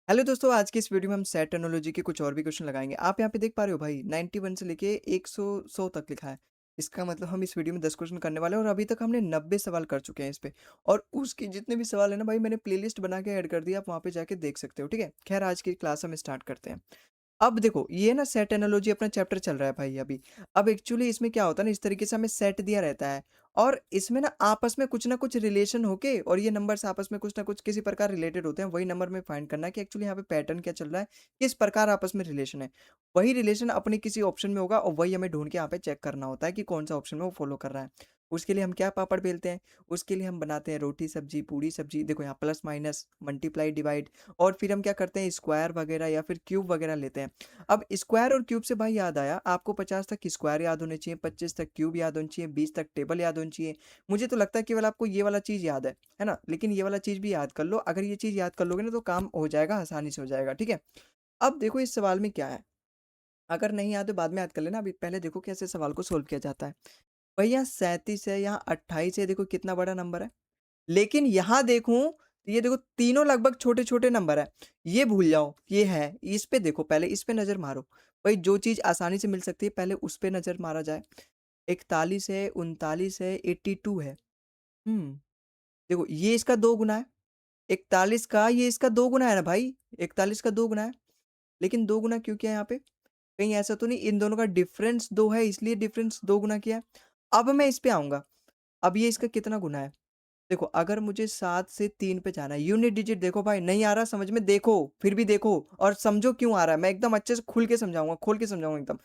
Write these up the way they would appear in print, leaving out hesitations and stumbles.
Hello दोस्तों, आज की इस वीडियो में हम सेट एनालॉजी के कुछ और भी क्वेश्चन लगाएंगे। आप यहाँ पे देख पा रहे हो भाई 91 से लेके 100 तक लिखा है। इसका मतलब हम इस वीडियो में 10 क्वेश्चन करने वाले हैं और अभी तक हमने 90 सवाल कर चुके हैं इस पे। और उसके जितने भी सवाल है ना भाई, मैंने प्लेलिस्ट बना के ऐड कर दिया, आप वहाँ पे जाके देख सकते हो। ठीक है, खैर आज की क्लास हम स्टार्ट करते हैं। अब देखो ये ना सेट एनालॉजी अपना चैप्टर चल रहा है भाई अभी। अब एक्चुअली इसमें क्या होता है ना, इस तरीके से हमें सेट दिया रहता है और इसमें ना आपस में कुछ ना कुछ रिलेशन होके और ये नंबर्स आपस में कुछ ना कुछ किसी प्रकार रिलेटेड होते हैं। वही नंबर में फाइंड करना है कि एक्चुअली यहाँ पे पैटर्न क्या चल रहा है, किस प्रकार आपस में रिलेशन है। वही रिलेशन अपने किसी ऑप्शन में होगा और वही हमें ढूंढ के यहाँ पे चेक करना होता है कि कौन सा ऑप्शन में वो फॉलो कर रहा है। उसके लिए हम क्या पापड़ बेलते हैं, उसके लिए हम बनाते हैं रोटी सब्जी पूरी सब्जी। देखो यहाँ प्लस माइनस मल्टीप्लाई डिवाइड, और फिर हम क्या करते हैं स्क्वायर वगैरह या फिर क्यूब वगैरह लेते हैं। अब स्क्वायर और क्यूब से भाई याद आया, आपको 50 तक स्क्वायर याद होने चाहिए, 25 तक क्यूब याद होनी चाहिए, 20 तक टेबल याद होनी चाहिए। मुझे तो लगता है केवल आपको ये वाला चीज़ याद है ना, लेकिन ये वाला चीज़ भी याद कर लो। अगर ये चीज़ याद कर लोगे ना तो काम हो जाएगा, आसानी से हो जाएगा। ठीक है, अब देखो इस सवाल में क्या है। अगर नहीं याद हो बाद में याद कर लेना, अभी पहले देखो कैसे सवाल को सोल्व किया जाता है। भैया 37 है, यहाँ 28 है, देखो कितना बड़ा नंबर है। लेकिन यहाँ देखूं तो ये देखो तीनों लगभग छोटे छोटे नंबर है। ये भूल जाओ ये है, इस पे देखो, पहले इस पे नजर मारो। भाई जो चीज आसानी से मिल सकती है पहले उस पे नजर मारा जाए। 41 है, 39 है, 82 है। देखो ये इसका दो गुना है। 41 का ये इसका दो गुना है ना भाई, 41 का दो गुना है। लेकिन दो गुना क्यों किया यहाँ पे, कहीं ऐसा तो नहीं इन दोनों का डिफरेंस दो है इसलिए डिफरेंस दो गुना किया है। अब मैं इस पे आऊंगा। अब ये इसका कितना गुना है। देखो अगर मुझे 7 से 3 पे जाना है, यूनिट डिजिट देखो भाई, नहीं आ रहा समझ में देखो, फिर भी देखो और समझो क्यों आ रहा है। मैं एकदम अच्छे से खुल के समझाऊंगा, खोल के समझाऊंगा एकदम।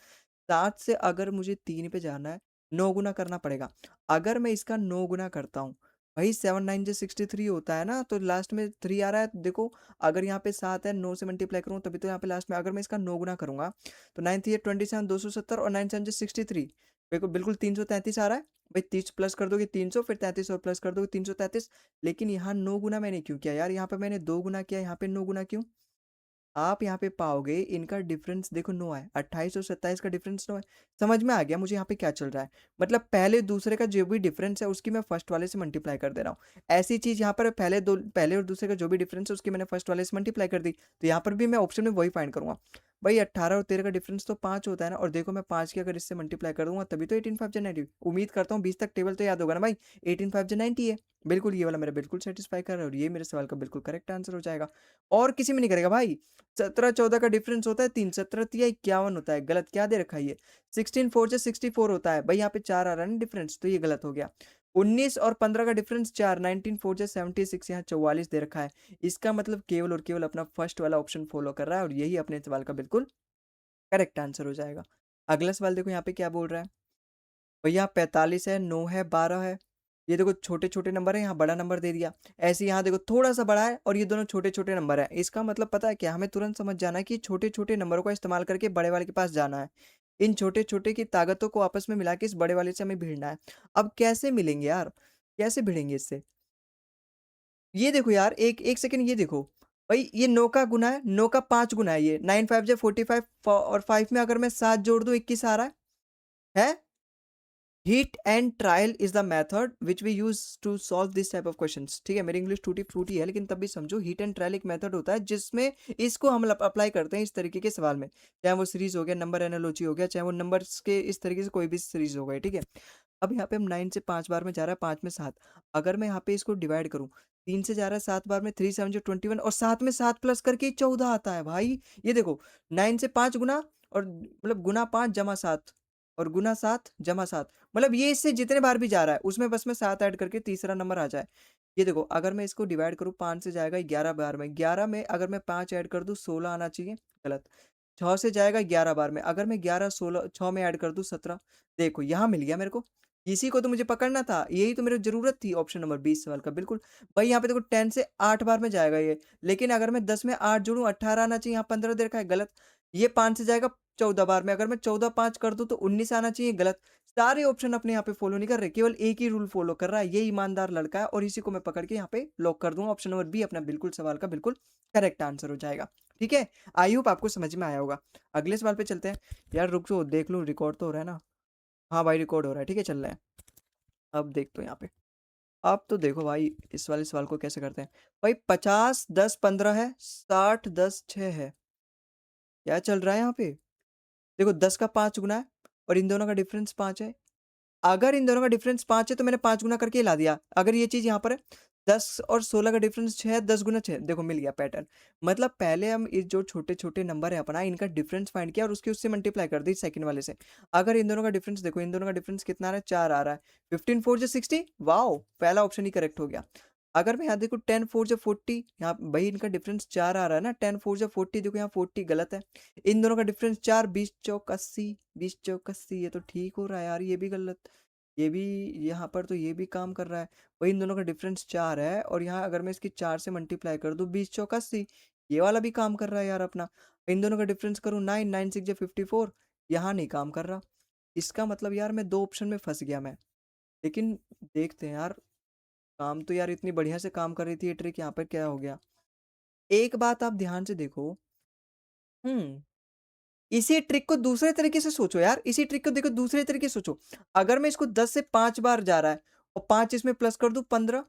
7 से अगर मुझे 3 पे जाना है, 9 गुना करना पड़ेगा। अगर मैं इसका 9 गुना करता हूँ, भाई 7 9 जो 63 होता है ना, तो लास्ट में 3 आ रहा है। देखो अगर यहाँ पे 7 है, 9 से मल्टीप्लाई करूँ तभी तो यहाँ पे लास्ट में, अगर मैं इसका 9 गुना करूंगा तो 9 3 27 270 और 9 7 63। बिल्कुल बिल्कुल 333 आ रहा है। भाई 30 प्लस कर दोगे 300, फिर 33 और प्लस कर दोगे 333। लेकिन यहाँ 9 गुना मैंने क्यों किया यार, यहाँ पे मैंने 2 गुना किया, यहाँ पे 9 गुना क्यों। आप यहाँ पे पाओगे इनका डिफरेंस देखो 9 है, 28 और 27 का डिफरेंस 9 है। समझ में आ गया मुझे यहाँ पे क्या चल रहा है। मतलब पहले दूसरे का जो भी डिफरेंस है उसकी मैं फर्स्ट वाले से मल्टीप्लाई कर दे रहा हूँ। ऐसी चीज यहाँ पर पहले और दूसरे का जो भी डिफरेंस है उसकी मैंने फर्स्ट वाले से मल्टीप्लाई कर दी, तो यहाँ पर भी मैं ऑप्शन में वही फाइंड करूंगा। भाई 18 और 13 का डिफरेंस तो 5 होता है ना, और देखो मैं 5 की अगर इससे मल्टीप्लाई कर दूंगा तभी तो 18 5 90। उम्मीद करता हूँ 20 तक टेबल तो याद होगा ना भाई। 18 5 90 है। बिल्कुल ये वाला मेरा बिल्कुल सेटिस्फाई कर रहा है और ये मेरे सवाल का बिल्कुल करेक्ट आंसर हो जाएगा। और किसी में नहीं करेगा भाई। 17 14 का डिफरेंस होता है 3, 17 तिया 51 होता है। गलत क्या दे रखा है ये, 16 4 से 64 होता है। भाई यहाँ पे 4 आ रहा है ना डिफरेंस, तो ये गलत हो गया। 19 और 15 का डिफरेंस 4, 19 4 से 76, यहाँ 44 दे रखा है। इसका मतलब केवल और केवल अपना फर्स्ट वाला ऑप्शन फॉलो कर रहा है और यही अपने सवाल का बिल्कुल करेक्ट आंसर हो जाएगा। अगला सवाल देखो यहाँ पे क्या बोल रहा है। भैया 45 है, 9 है, 12 है। ये देखो छोटे छोटे नंबर है, यहाँ बड़ा नंबर दे दिया। ऐसे यहाँ देखो थोड़ा सा बड़ा है और ये दोनों छोटे छोटे नंबर है। इसका मतलब पता है क्या, हमें तुरंत समझ जाना है कि छोटे छोटे नंबरों का इस्तेमाल करके बड़े वाले के पास जाना है। इन छोटे छोटे की ताकतों को आपस में मिला के इस बड़े वाले से हमें भिड़ना है। अब कैसे मिलेंगे यार, कैसे भिड़ेंगे इससे। ये देखो यार, एक एक सेकंड, ये देखो भाई, ये 9 का गुना है, 9 का 5 गुना है। ये 9 5 जो 45 और 5 में अगर मैं 7 जोड़ दूं 21 आ रहा है। Hit and trial is the method which we use to solve this type of questions. ठीक है, मेरी इंग्लिश टूटी फूटी है लेकिन तब भी समझो, हीट एंड ट्रायल एक मेथड होता है जिसमें इसको हम अप्लाई करते हैं इस तरीके के सवाल में। चाहे वो सीरीज हो गया, नंबर एनालॉजी हो गया, चाहे वो नंबर्स के इस तरीके से कोई भी सीरीज हो गई। ठीक है, अब यहाँ पे हम 9 से 5 बार में जा रहा है, 5 में 7। अगर मैं यहाँ पे इसको डिवाइड करूँ, 3 से जा रहा है 7 बार में, 3 7 जो 21, और 7 में 7 प्लस करके 14 आता है भाई। ये देखो 9 से 5 गुना, और मतलब गुना 5 जमा 7, और गुना 7 जमा 7। मतलब ये इससे जितने बार भी जा रहा है उसमें बस में 7 ऐड करके तीसरा नंबर आ जाए। ये देखो अगर मैं इसको डिवाइड करूँ, 5 से जाएगा 11 बार में, 11 में अगर मैं 5 ऐड कर दूँ 16 आना चाहिए। गलत। 6 से जाएगा 11 बार में, अगर मैं 11 16 6 में ऐड कर दूँ 17। देखो यहाँ मिल गया मेरे को। इसी को तो मुझे पकड़ना था, यही तो मेरी जरूरत थी, ऑप्शन नंबर 20 सवाल का बिल्कुल। भाई यहाँ पे देखो 10 से 8 बार में जाएगा ये, लेकिन अगर मैं 10 में 8 जोड़ूं 18 आना चाहिए, यहाँ 15 दे रखा है। गलत। ये 5 से जाएगा 14 बार में, अगर मैं 14 5 कर दूं तो 19 आना चाहिए। गलत। सारे ऑप्शन अपने यहाँ पे फॉलो नहीं कर रहे, केवल एक ही रूल फॉलो कर रहा है। ये ईमानदार लड़का है और इसी को मैं पकड़ के यहाँ पे लॉक कर दूंगा। ऑप्शन नंबर बी अपना बिल्कुल सवाल का बिल्कुल करेक्ट आंसर हो जाएगा। ठीक है, आई होप आपको समझ में आया होगा। अगले सवाल पे चलते हैं। यार रुक जाओ, देख लो रिकॉर्ड तो हो रहा है ना। हाँ भाई रिकॉर्ड हो रहा है, ठीक है चल रहा है। अब देख तो यहाँ पे अब तो देखो भाई इस वाले सवाल को कैसे करते हैं। भाई 50 10 15 है, 60 10 6 है। क्या चल रहा है यहाँ पे? देखो 10 का 5 गुना है और इन दोनों का डिफरेंस 5 है। अगर इन दोनों का डिफरेंस 5 है तो मैंने 5 गुना करके ला दिया। अगर ये चीज यहाँ पर है 10 और 16 का डिफरेंस 6 है, 10 गुना 6, देखो मिल गया पैटर्न। मतलब पहले हम इस जो छोटे छोटे नंबर है अपना इनका डिफरेंस फाइंड किया और उसके उससे मल्टीप्लाई कर दी सेकंड वाले से। अगर इन दोनों का डिफरेंस देखो, इन दोनों का डिफरेंस कितना आ रहा है, 4 आ रहा है। 15 4 जो 60, वाओ पहला ऑप्शन ही करेक्ट हो गया। अगर मैं यहाँ देखो 10 4 जो 40, यहाँ भाई इनका डिफरेंस 4 आ रहा है ना, 10 4 जो 40, देखो यहाँ 40 गलत है। इन दोनों का डिफरेंस 4, 20 चौक 80, 20 चौक 80, ये तो ठीक हो रहा है यार, ये भी गलत। ये भी, यहाँ पर तो ये भी काम कर रहा है। वही इन दोनों का डिफरेंस 4 है और यहाँ अगर मैं इसकी 4 से मल्टीप्लाई कर दूँ, 20 चौक 80, ये वाला भी काम कर रहा है यार अपना। इन दोनों का डिफरेंस करूँ 9, 9 6 जो 54, यहाँ नहीं काम कर रहा। इसका मतलब यार मैं 2 ऑप्शन में फंस गया मैं। लेकिन देखते हैं यार, काम तो यार इतनी बढ़िया से काम कर रही थी ये ट्रिक, यहाँ पर क्या हो गया। एक बात आप ध्यान से देखो। हम्म इसी ट्रिक को दूसरे तरीके से सोचो यार, इसी ट्रिक को देखो दूसरे तरीके से सोचो। अगर मैं इसको 10 से 5 बार जा रहा है और 5 इसमें प्लस कर दूं 15,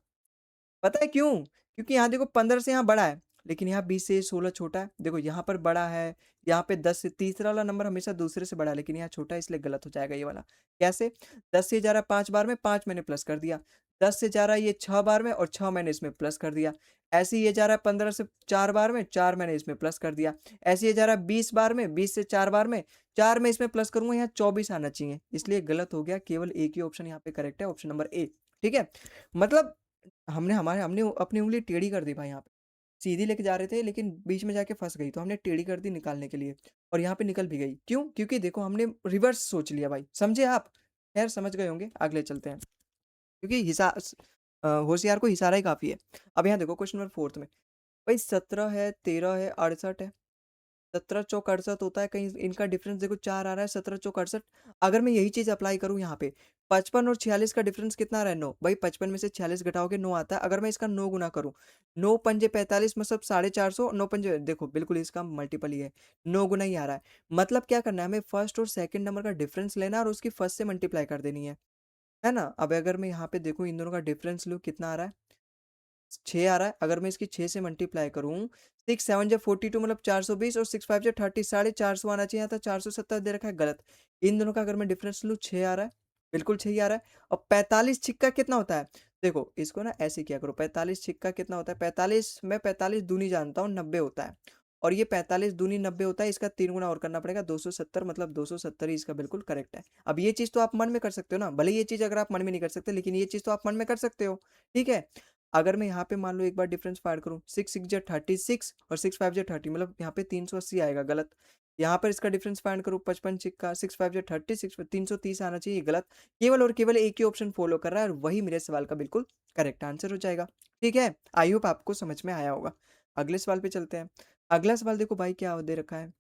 पता है क्यों? क्योंकि यहाँ देखो 15 से यहाँ बड़ा है, लेकिन यहाँ 20 से 16 छोटा है। देखो यहाँ पर बड़ा है, यहाँ पे 10 से, तीसरा वाला नंबर हमेशा दूसरे से बड़ा है, लेकिन यहाँ छोटा है, इसलिए गलत हो जाएगा ये वाला। कैसे? 10 से जा रहा है 5 बार में, 5 मैंने प्लस कर दिया। 10 से जा रहा है ये 6 बार में और 6 मैंने इसमें प्लस कर दिया। ऐसे ही ये जा रहा है 15 से 4 बार में, 4 मैंने इसमें प्लस कर दिया। ऐसे ये जा रहा है 20 बार में, 20 से 4 बार में, 4 में इसमें प्लस करूंगा, यहाँ 24 आना चाहिए, इसलिए गलत हो गया। केवल एक ही ऑप्शन यहाँ पे करेक्ट है, ऑप्शन नंबर ए। ठीक है, मतलब हमने अपनी उंगली टेढ़ी कर दी भाई यहाँ पे। सीधी लेके जा रहे थे लेकिन बीच में जाके फंस गई, तो हमने टेढ़ी कर दी निकालने के लिए, और यहाँ पे निकल भी गई। क्यों? क्योंकि देखो हमने रिवर्स सोच लिया भाई, समझे आप? खैर समझ गए होंगे, अगले चलते हैं। क्योंकि होशियार को इशारा ही काफी है। अब यहाँ देखो क्वेश्चन नंबर फोर्थ में, भाई 17 है, 13 है, 68 है। 17 चौक 68 होता है, कहीं इनका डिफरेंस देखो 4 आ रहा है, 17 चौक 68। अगर मैं यही चीज अप्लाई करूं यहाँ पे, 55 और 46 का डिफरेंस कितना आ रहा है, 9। भाई 55 में से 46 घटाओगे 9 आता है। अगर मैं इसका 9 गुना करूं, 9 पंजे 45, मतलब 450, 9 पंजे देखो बिल्कुल इसका मल्टीपल ही है, 9 गुना ही आ रहा है। मतलब क्या करना है, हमें फर्स्ट और सेकंड नंबर का डिफरेंस लेना है और उसकी फर्स्ट से मल्टीप्लाई कर देनी है ना। अब अगर मैं यहाँ पे देखूं इन दोनों का डिफरेंस लूँ, कितना आ रहा है, 6 आ रहा है। अगर मैं इसकी 6 से मल्टीप्लाई करूं, 6 7 जब 42, मतलब 420, और 6 5 जब 30, 450 आना चाहिए था, 470 दे रखा है, गलत। इन दोनों का अगर मैं डिफरेंस लूँ, 6 आ रहा है, बिल्कुल 6 ही आ रहा है। और 45 छिक्का कितना होता है, देखो इसको ना ऐसे किया करो, 45 छिक्का कितना होता है, 45 मैं 45 दूनी जानता हूँ, 90 होता है। और ये 45 दूनी 90 होता है, इसका 3 गुना और करना पड़ेगा, 270, मतलब 270 ही इसका बिल्कुल करेक्ट है। अब ये चीज तो आप मन में कर सकते हो ना, भले ये चीज अगर आप मन में नहीं कर सकते, लेकिन ये चीज तो आप मन में कर सकते हो। ठीक है, अगर मैं यहाँ पे मान लो एक बार डिफरेंस फाइंड करूँ, 6 6 जा 36 और 6 5 जा 30, मतलब यहाँ पे 380 आएगा, गलत। यहाँ पर इसका डिफरेंस फाइंड करूँ, 55 छिक्का 6 5 जा 30, 6 330 आना चाहिए, गलत। केवल और केवल एक ही ऑप्शन फॉलो कर रहा है और वही मेरे सवाल का बिल्कुल करेक्ट आंसर हो जाएगा। ठीक है, आई होप आपको समझ में आया होगा। अगले सवाल पे चलते हैं। अगला सवाल देखो भाई क्या दे रखा है।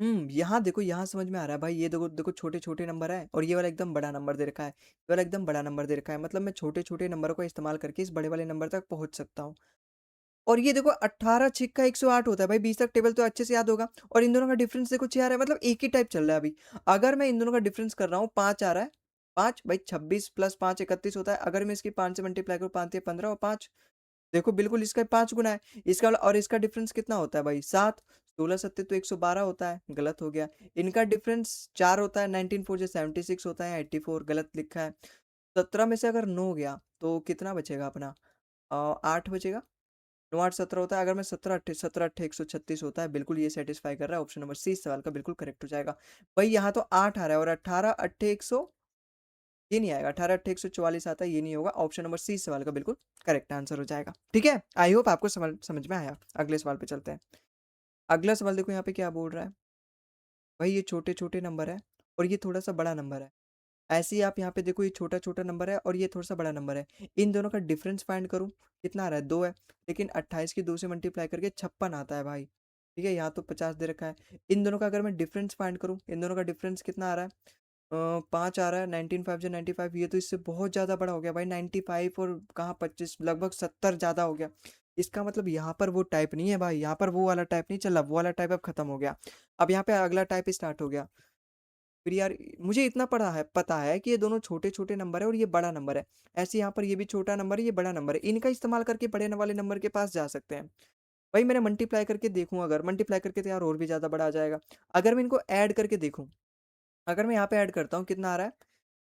यहाँ देखो, यहाँ समझ में आ रहा है भाई, ये देखो देखो छोटे छोटे नंबर है और ये वाला एकदम बड़ा नंबर दे रखा है, ये वाला एकदम बड़ा नंबर दे रखा है, मतलब मैं छोटे छोटे नंबरों का इस्तेमाल करके इस बड़े वाले नंबर तक पहुंच सकता हूँ। और ये देखो 18 छिक्का 108 होता है भाई, 20 तक टेबल तो अच्छे से याद होगा। और इन दोनों का डिफरेंस देखो 6 आ रहा है, मतलब एक ही टाइप चल रहा है अभी। अगर मैं इन दोनों का डिफरेंस कर रहा हूँ, 5 आ रहा है, 5 भाई 26 प्लस 5 31 होता है। अगर मैं इसकी 5 से मल्टीप्लाई करूँ, 5 15 और 5, देखो बिल्कुल इसका 5 गुना है। इसका और इसका डिफरेंस कितना होता है भाई, 7, 16 सत्ते तो 112 होता है, गलत हो गया। इनका डिफरेंस 4 होता है, 19 4 जो 76 होता है, 84 गलत लिखा है। 17 में से अगर 9 गया तो कितना बचेगा अपना, 8 बचेगा। 9 8 17 होता है। अगर मैं 17 8 136 होता है, बिल्कुल ये सेटिस्फाई कर रहा है। ऑप्शन नंबर सी इस सवाल का बिल्कुल करेक्ट हो जाएगा। भाई यहाँ तो 8 आ रहा है और 18 अट्ठे 100, ये नहीं आएगा, 18 अट्ठे 144 आता है, ये नहीं होगा। ऑप्शन नंबर सी इस सवाल का बिल्कुल करेक्ट आंसर हो जाएगा। ठीक है, आई होप आपको समझ में आया। अगले सवाल पे चलते हैं। अगला सवाल देखो यहाँ पे क्या बोल रहा है, भाई ये छोटे छोटे नंबर है और ये थोड़ा सा बड़ा नंबर है। ऐसे ही आप यहाँ पे देखो, ये छोटा छोटा नंबर है और ये थोड़ा सा बड़ा नंबर है। इन दोनों का डिफरेंस फाइंड करूँ, कितना आ रहा है, 2 है। लेकिन 28 की 2 से मल्टीप्लाई करके 56 आता है भाई। ठीक है, यहाँ तो 50 दे रखा है। इन दोनों का अगर मैं डिफरेंस फाइंड करूँ, इन दोनों का डिफरेंस कितना आ रहा है, 5 आ रहा है। 19 5 जो 95, ये तो इससे बहुत ज़्यादा बड़ा हो गया भाई। 95 और कहाँ 25, लगभग 70 ज़्यादा हो गया। इसका मतलब यहाँ पर वो टाइप नहीं है भाई, यहाँ पर वो वाला टाइप नहीं चल रहा, वो वाला टाइप अब खत्म हो गया। अब यहाँ पे अगला टाइप स्टार्ट हो गया। फिर यार मुझे इतना पता है कि ये दोनों छोटे-छोटे नंबर है और ये बड़ा नंबर है। ऐसे यहाँ पर ये भी छोटा नंबर है, ये बड़ा नंबर है। इनका इस्तेमाल करके बड़े न वाले नंबर के पास जा सकते हैं। वही मैंने मल्टीप्लाई करके देखूँ अगर, मल्टीप्लाई करके तो यार और भी ज़्यादा बड़ा आ जाएगा। अगर मैं इनको ऐड करके देखूँ, अगर मैं यहाँ पे ऐड करता हूँ कितना आ रहा है?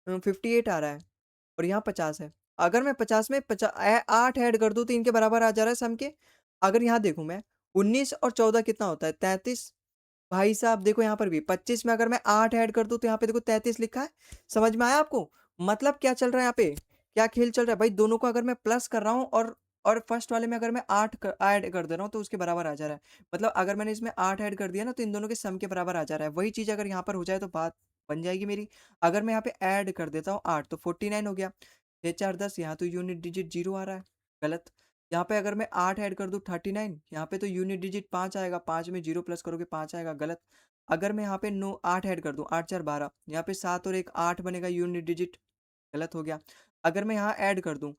58 आ रहा है और यहाँ 50 है। अगर मैं 50 में 8 ऐड कर दूँ तो इनके बराबर आ जा रहा है सम के। अगर यहाँ देखूँ मैं 19 और 14 कितना होता है? 33। भाई साहब देखो यहाँ पर भी 25 में अगर मैं 8 ऐड कर दूँ तो यहाँ पे देखो 33 लिखा है। समझ में आया आपको? मतलब क्या चल रहा है यहाँ पे? क्या खेल चल रहा है? भाई दोनों को अगर मैं प्लस कर रहा हूँ और फर्स्ट वाले में अगर मैं 8 ऐड कर दे रहा हूँ तो उसके बराबर आ जा रहा है। मतलब अगर मैंने इसमें 8 ऐड कर दिया ना तो इन दोनों के सम के बराबर आ जा रहा है। वही चीज़ अगर यहाँ पर हो जाए तो बात बन जाएगी मेरी। अगर मैं यहाँ पे ऐड कर देता हूँ 8 तो 49 हो गया। 6 4 10 यहाँ तो यूनिट डिजिट 0 आ रहा है। गलत। यहाँ पे अगर मैं 8 ऐड कर दूँ 39 यहाँ पे तो यूनिट डिजिट 5 आएगा। 5 में 0 प्लस करोगे 5 आएगा। गलत। अगर मैं यहाँ पे 9 8 ऐड कर दूँ 8 4 12 यहाँ पे 7 और 1 8 बनेगा यूनिट डिजिट। गलत हो गया। अगर मैं यहाँ ऐड कर दूँ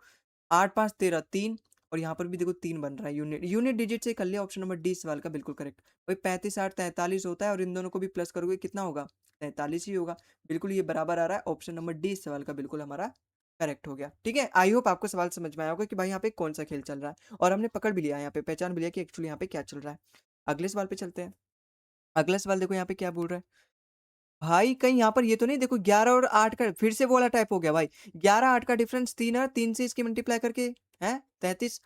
8 5 13 3 और यहाँ पर भी देखो 3 बन रहा है यूनिट यूनिट डिजिट से कर लिया ऑप्शन नंबर डी इस सवाल का बिल्कुल करेक्ट। भाई 35 8 43 होता है और इन दोनों को भी प्लस करोगे कितना होगा? 43 ही होगा। बिल्कुल ये बराबर आ रहा है। ऑप्शन नंबर डी इस सवाल का बिल्कुल हमारा करेक्ट हो गया। ठीक है, आई होप आपको सवाल समझ में आया होगा कि भाई यहाँ पे कौन सा खेल चल रहा है और हमने पकड़ भी लिया, यहाँ पे पहचान भी लिया कि एक्चुअली यहाँ पे क्या चल रहा है। अगले सवाल पे चलते हैं। अगला सवाल देखो यहाँ पे क्या बोल रहा है। भाई कहीं यहाँ पर ये तो नहीं देखो 11 और 8 का फिर से वो वाला टाइप हो गया भाई। 11 8 का डिफरेंस 3 है, 3 से इसकी मल्टीप्लाई करके है 33।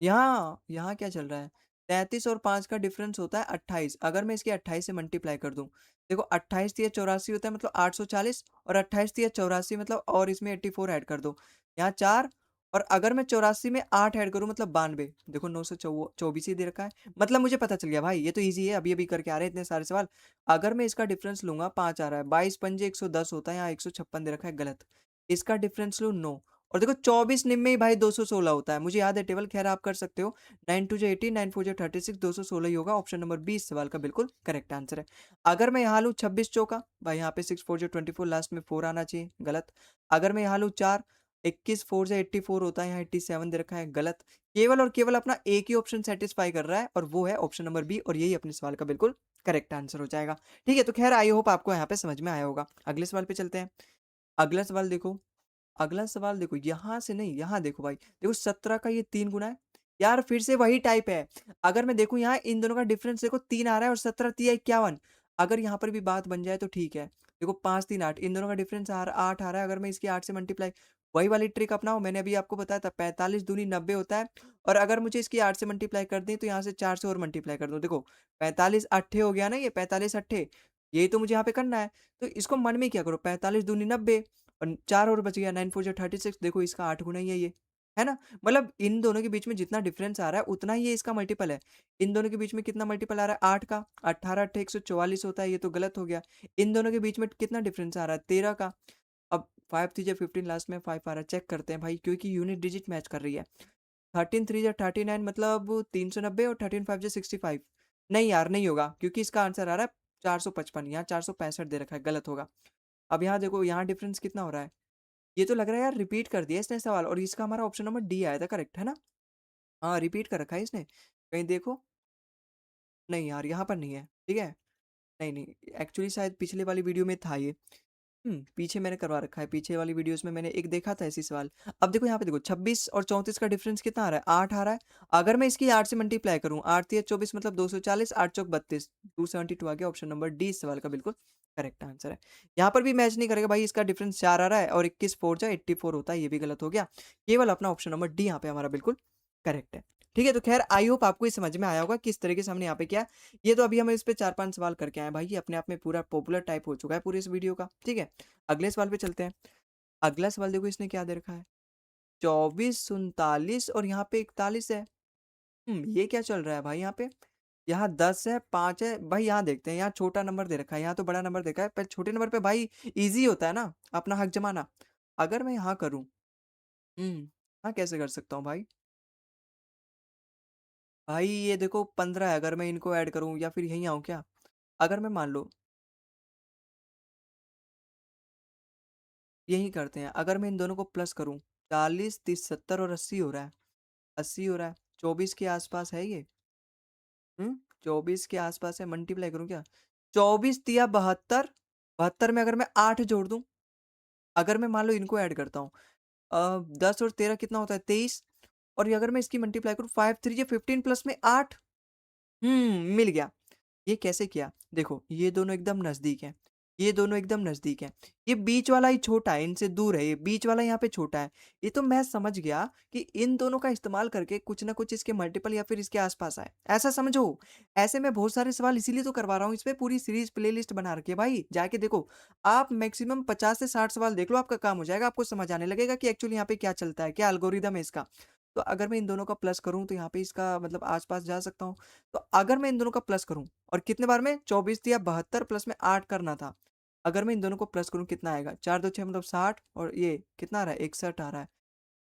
यहाँ यहाँ क्या चल रहा है? 33 और 5 का डिफरेंस होता है 28। अगर मैं इसके 28 से मल्टीप्लाई कर दूं, देखो 28 तिया 84 होता है मतलब 840 और 28 तिया 84 मतलब और इसमें 84 ऐड कर दो, यहाँ 4। और अगर मैं 84 में 8 ऐड करूं मतलब 92। देखो 924 ही दे रखा है। मतलब मुझे पता चल गया भाई ये तो ईजी है, अभी अभी करके आ रहे हैं इतने सारे सवाल। अगर मैं इसका डिफरेंस लूंगा 5 आ रहा है, 22 पंजे 110 होता है, यहाँ 156 दे रखा है। गलत। इसका डिफरेंस लू 9 और देखो 24 निम्न ही भाई 216 होता है, मुझे याद है टेबल, खैर आप कर सकते हो। 9 टू जो 18 9 4 जो 36 216 ही होगा। ऑप्शन नंबर 20 सवाल का बिल्कुल करेक्ट आंसर है। अगर मैं यहाँ लूँ 26 चौका, भाई यहाँ पे 6 4 जो 24 लास्ट में 4 आना चाहिए। गलत। अगर मैं यहाँ लूँ 4 21 4 से 84 होता है, यहाँ 87 दे रखा है। गलत। केवल और केवल अपना एक ही ऑप्शन सेटिस्फाई कर रहा है और वो है ऑप्शन नंबर बी और यही अपने सवाल का बिल्कुल करेक्ट आंसर हो जाएगा। ठीक है, तो खैर आई होप आपको यहाँ पे समझ में आया होगा। अगले सवाल पे चलते हैं। अगला सवाल देखो। अगला सवाल देखो यहाँ से नहीं, यहाँ देखो भाई, देखो 17 का ये 3 गुना है। यार फिर से वही टाइप है। अगर मैं देखूं यहाँ इन दोनों का डिफरेंस देखो 3 आ रहा है और 17 तिया 51। अगर यहाँ पर भी बात बन जाए तो ठीक है। देखो 5 3 8 इन दोनों का डिफरेंस 8 आ रहा है। अगर मैं इसकी 8 से मल्टीप्लाई, वही वाली ट्रिक अपनाओ, मैंने अभी आपको बताया था 45 दूनी 90 होता है। और अगर मुझे इसकी 8 से मल्टीप्लाई कर दें तो यहाँ से 4 से और मल्टीप्लाई कर दूं, देखो 45 अट्ठे हो गया ना, ये 45 अट्ठे, यही तो मुझे यहाँ पे करना है। तो इसको मन में क्या करो, 45 दूनी 90 और 4 और बच गया, 9 4 जो 36, देखो इसका 8 गुना ही है ये, है ना? मतलब इन दोनों के बीच में जितना डिफरेंस आ रहा है उतना ही ये इसका मल्टीपल है। इन दोनों के बीच में कितना मल्टीपल आ रहा है 8 का, 18 8 144 होता है, ये तो गलत हो गया। इन दोनों के बीच में कितना डिफरेंस आ रहा है 13 का। अब 5 3 15 लास्ट में 5 आ रहा है, चेक करते हैं भाई क्योंकि यूनिट डिजिट मैच कर रही है। 13 3 जा 39 मतलब 390 और 13 5 जा 65। नहीं यार नहीं होगा क्योंकि इसका आंसर आ रहा है 455, यहाँ 465 दे रखा है, गलत होगा। अब यहाँ देखो यहाँ डिफरेंस कितना हो रहा है, ये तो लग रहा है यार रिपीट कर दिया इसने सवाल और इसका हमारा ऑप्शन नंबर डी आया था करेक्ट, है ना? हाँ रिपीट कर रखा है इसने, कहीं देखो। नहीं यार यहाँ पर नहीं है, ठीक है। नहीं नहीं एक्चुअली शायद पिछले वाली वीडियो में था ये। पीछे मैंने करवा रखा है, पीछे वाली वीडियोस में मैंने एक देखा था ऐसी सवाल। अब देखो यहाँ पे देखो 26 और 34 का डिफरेंस कितना आ रहा है 8 आ रहा है। अगर मैं इसकी 8 से मल्टीप्लाई करूँ 8 3 24 मतलब 240, 8 चौक 32, 272 आ गया। ऑप्शन नंबर डी इस सवाल का बिल्कुल करेक्ट आंसर है। यहाँ पर भी मैच नहीं करेगा भाई, इसका डिफरेंस 4 आ रहा है और 21 4 जा 84 होता है, ये भी गलत हो गया। केवल अपना ऑप्शन नंबर डी यहाँ पे हमारा बिल्कुल करेक्ट है। ठीक है, तो खैर आई होप आपको ये समझ में आया होगा किस तरीके से हमने यहाँ पे क्या। ये तो अभी हम इस पे 4 5 सवाल करके आए भाई, ये अपने आप में पूरा पॉपुलर टाइप हो चुका है पूरे इस वीडियो का। ठीक है, अगले सवाल पे चलते हैं। अगला सवाल देखो इसने क्या दे रखा है, 24 39 और यहाँ पे 41 है। ये क्या चल रहा है भाई यहाँ पे? यहाँ 10 है 5 है भाई, यहाँ देखते हैं, यहाँ छोटा नंबर दे रखा है, यहाँ तो बड़ा नंबर देखा है, पर छोटे नंबर पे भाई इजी होता है ना अपना हक जमाना। अगर मैं यहाँ करूँ, हाँ कैसे कर सकता हूँ भाई? भाई ये देखो 15 है, अगर मैं इनको ऐड करूँ या फिर यहीं आऊँ क्या? अगर मैं मान लो यही करते हैं, अगर मैं इन दोनों को प्लस करूँ 40 30 70 और 80 हो रहा है, 80 हो रहा है, 24 के आसपास है ये। 24 के आसपास है, मल्टीप्लाई करूँ क्या? 24 तिया 72 72 में अगर मैं 8 जोड़ दूँ, अगर मैं मान लो इनको ऐड करता हूँ 10 और 13 कितना होता है 23 और ये अगर मैं इसकी मल्टीप्लाई करूँ 5 3 या 15 प्लस में 8 मिल गया। ये कैसे किया? देखो, ये दोनों एकदम नज़दीक हैं, ये दोनों एकदम नज़दीक हैं। ये बीच वाला ही छोटा है, इनसे दूर है, ये बीच वाला यहाँ पे छोटा है। ये तो मैं समझ गया कि इन दोनों का इस्तेमाल करके कुछ ना कुछ इसके मल्टीपल या फिर इसके आस-पास आए, ऐसा समझो। ऐसे मैं बहुत सारे सवाल इसीलिए तो करवा रहा हूँ, इसपे पूरी सीरीज़ प्लेलिस्ट बना रखी है भाई, जाके देखो। आप मैक्सिमम 50 से 60 सवाल देख लो, आपका काम हो जाएगा, आपको समझ आने लगेगा कि एक्चुअली यहाँ पे क्या चलता है, क्या एल्गोरिदम है इसका। तो अगर मैं इन दोनों का प्लस करूँ, तो यहाँ पे इसका मतलब आस-पास जा सकता हूँ। तो अगर मैं इन दोनों का प्लस करूँ और कितने बार में 24 दिया 72 प्लस में 8 करना था। अगर मैं इन दोनों को प्लस करूँ कितना आएगा? 4 2 6 मतलब 60 और ये कितना आ रहा है? 61 आ रहा है।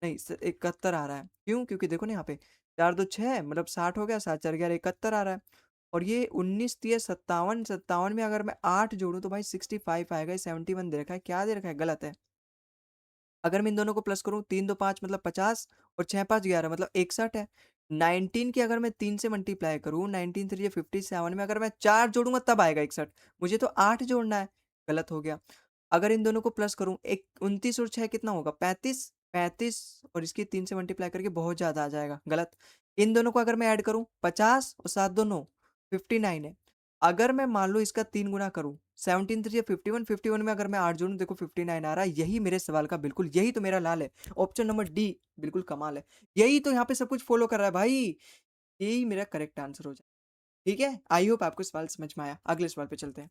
नहीं 71 आ रहा है। क्यों? क्योंकि देखो ना यहाँ पे 4 2 6 मतलब 60 हो गया, 7 4 11 71 आ रहा है। और ये 19 तिया 57, 57 में अगर मैं 8 जोड़ूँ तो भाई 65 आएगा। ये 71 दे रखा है। क्या दे रखा है? गलत है। अगर मैं इन दोनों को प्लस करूँ 3 2 5 मतलब 50 और 6 5 11 मतलब 61 है। 19 की अगर मैं 3 से मल्टीप्लाई करूँ 19 3 57 में अगर मैं 4 जोड़ूँगा तब आएगा 61। मुझे तो 8 जोड़ना है, गलत हो गया। अगर इन दोनों को प्लस करूँ एक 29 और 6 कितना होगा 35, 35 और इसकी 3 से मल्टीप्लाई करके बहुत ज़्यादा आ जाएगा, गलत। इन दोनों को अगर मैं ऐड करूँ 50 और 7 2 9 59 है। अगर मैं मान लो इसका 3 गुना करूँ 17 3 51, 51 में अगर मैं 8 जोड़ूँ देखो 59 आ रहा है। यही मेरे सवाल का बिल्कुल यही तो मेरा लाल है। ऑप्शन नंबर डी बिल्कुल कमाल है। यही तो यहाँ पे सब कुछ फ़ॉलो कर रहा है भाई। यही मेरा करेक्ट आंसर हो जाए। ठीक है? आई होप आपको सवाल समझ में आया। अगले सवाल पे चलते हैं।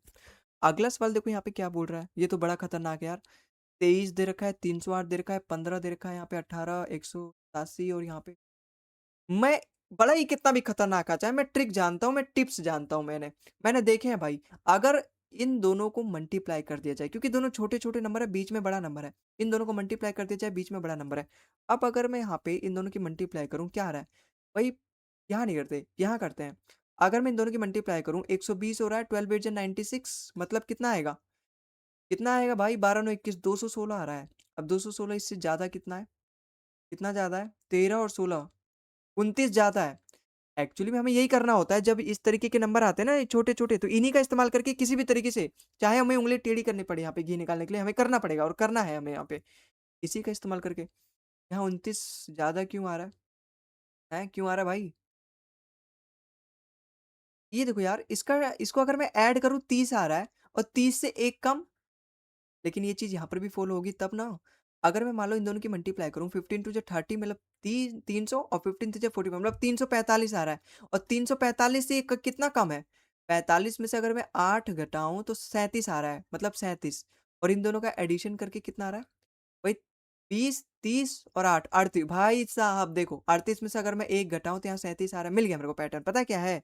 अगला सवाल देखो यहाँ पे क्या बोल रहा है। ये तो बड़ा खतरनाक है यार। 23 दे रखा है, 308 दे रखा है, 15 दे रखा है, यहाँ पे 18, 187 और यहाँ पे मैं बड़ा ही कितना भी खतरनाक आ जाए, मैं ट्रिक जानता हूँ, मैं टिप्स जानता हूँ मैंने देखे हैं भाई। अगर इन दोनों को मल्टीप्लाई कर दिया जाए क्योंकि दोनों छोटे-छोटे नंबर है, बीच में बड़ा नंबर है। इन दोनों को मल्टीप्लाई कर दिया जाए, बीच में बड़ा नंबर है। अब अगर मैं यहाँ पे इन दोनों की मल्टीप्लाई करूँ, क्या आ रहा है? भाई यहाँ नहीं करते, यहाँ करते हैं। अगर मैं इन दोनों की मल्टीप्लाई करूँ, 120 हो रहा है, 12 8 जा 96 मतलब कितना आएगा? कितना आएगा भाई? 12 9 21 216 आ रहा है। अब 216 इससे ज़्यादा कितना है? कितना ज़्यादा है? 13 और 16 29 ज़्यादा है। एक्चुअली में हमें यही करना होता है जब इस तरीके के नंबर आते हैं ना छोटे-छोटे तो इन्हीं का इस्तेमाल करके किसी भी तरीके से चाहे हमें उँगली टेढ़ी करनी पड़े यहाँ पे घी निकालने के लिए हमें करना पड़ेगा और करना है हमें यहाँ पे। इसी का इस्तेमाल करके यहाँ 29 ज़्यादा क्यों आ रहा है? हैं? क्यों आ रहा है भाई? ये देखो यार इसका इसको अगर मैं ऐड करूँ 30 आ रहा है और 30 से 1 कम लेकिन ये चीज़ यहाँ पर भी फ़ॉलो होगी तब ना। अगर मैं मान लो इन दोनों की मल्टीप्लाई करूँ 15 टू ज 30 मतलब 300 और 15 टू ज 45 मतलब 345 आ रहा है और 345 से क कितना कम है? 45 में से अगर मैं 8 घटाऊँ तो 37 आ रहा है मतलब 37 और इन दोनों का एडिशन करके कितना आ रहा है? भाई 20, 30 और 8 38 भाई साहब देखो 38 में से अगर मैं 1 घटाऊँ तो यहाँ 37 आ रहा है। मिल गया मेरे को पैटर्न। पता है क्या है?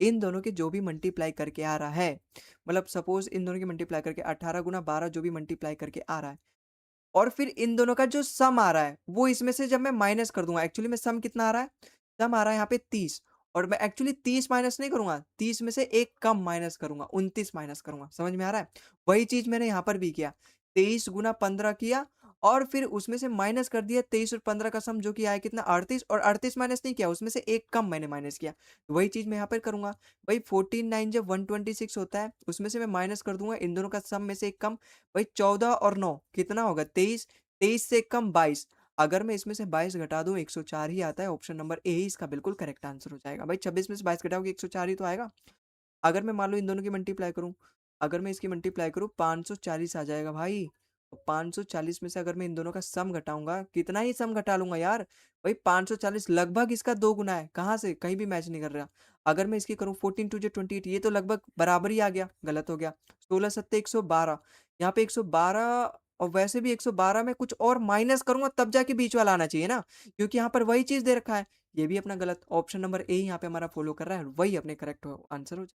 इन दोनों के जो भी मल्टीप्लाई करके आ रहा है मतलब सपोज़ इन दोनों की मल्टीप्लाई करके 18 गुना 12 जो भी मल्टीप्लाई करके आ रहा है और फिर इन दोनों का जो सम आ रहा है, वो इसमें से जब मैं माइनस कर दूँगा एक्चुअली में सम कितना आ रहा है? सम आ रहा है यहाँ पे 30 और मैं एक्चुअली 30 माइनस नहीं करूँगा, 30 में से 1 कम माइनस करूँगा, 29 माइनस करूँगा। समझ में आ रहा है? वही चीज़ मैंने यहाँ पर भी किया। 23 गुना 15 किया और फिर उसमें से माइनस कर दिया 23 और 15 का सम जो कि आया कितना 38 और 38 माइनस नहीं किया, उसमें से 1 कम मैंने माइनस किया। वही चीज़ मैं यहाँ पर करूँगा। वही 14 9 जब 126 होता है, उसमें से मैं माइनस कर दूँगा इन दोनों का सम में से 1 कम भाई 14 और 9 कितना होगा 23, 23 से कम 22 अगर मैं इसमें से 22 घटा दूं 104 ही आता है ऑप्शन नंबर ए ही इसका बिल्कुल करेक्ट आंसर हो जाएगा भाई 26 में से 22 घटाओगे 104 ही तो आएगा। अगर मैं मान लो इन दोनों की मल्टीप्लाई करूं अगर मैं इसकी मल्टीप्लाई करूं 540 आ जाएगा भाई। 540 में से अगर मैं इन दोनों का सम घटाऊंगा कितना ही सम घटा लूंगा यार भाई 540 लगभग इसका 2 गुना है कहाँ से कहीं भी मैच नहीं कर रहा। अगर मैं इसकी करूं 14 टू जो 28 ये तो लगभग बराबर ही आ गया गलत हो गया 16 सत्ते 112 यहाँ पे 112 और वैसे भी 112 में कुछ और माइनस करूंगा तब जाके बीच वाला आना चाहिए ना क्योंकि यहाँ पर वही चीज दे रखा है। ये भी अपना गलत ऑप्शन नंबर ए यहाँ पे हमारा फॉलो कर रहा है वही अपने करेक्ट आंसर हो।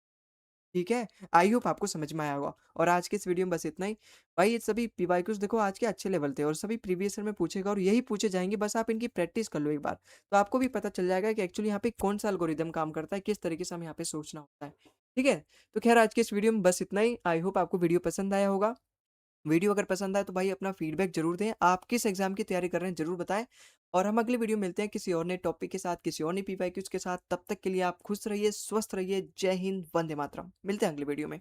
ठीक है, आई होप आपको समझ में आया होगा और आज के इस वीडियो में बस इतना ही। भाई ये सभी पीवाईक्यूज़ देखो आज के अच्छे लेवल थे और सभी प्रीवियस ईयर में पूछेगा और यही पूछे जाएँगे बस आप इनकी प्रैक्टिस कर लो एक बार। तो आपको भी पता चल जाएगा कि एक्चुअली यहाँ पे कौन-सा एल्गोरिदम काम करता है, किस तरीके से हमें यहाँ पे सोचना होता है। ठीक है? तो ख़ैर आज के इस वीडियो में बस इतना ही। आई होप आपको वीडियो पसंद आया होगा। वीडियो अगर पसंद आए तो भाई अपना फीडबैक ज़रूर दें। आप किस एग्ज़ाम की तैयारी कर रहे हैं ज़रूर बताएँ और हम अगली वीडियो में मिलते हैं किसी और नए टॉपिक के साथ, किसी और नई पीवाईक्यूज़ के साथ। तब तक के लिए आप खुश रहिए, स्वस्थ रहिए। जय हिंद, वंदे मातरम। मिलते हैं अगली वीडियो में।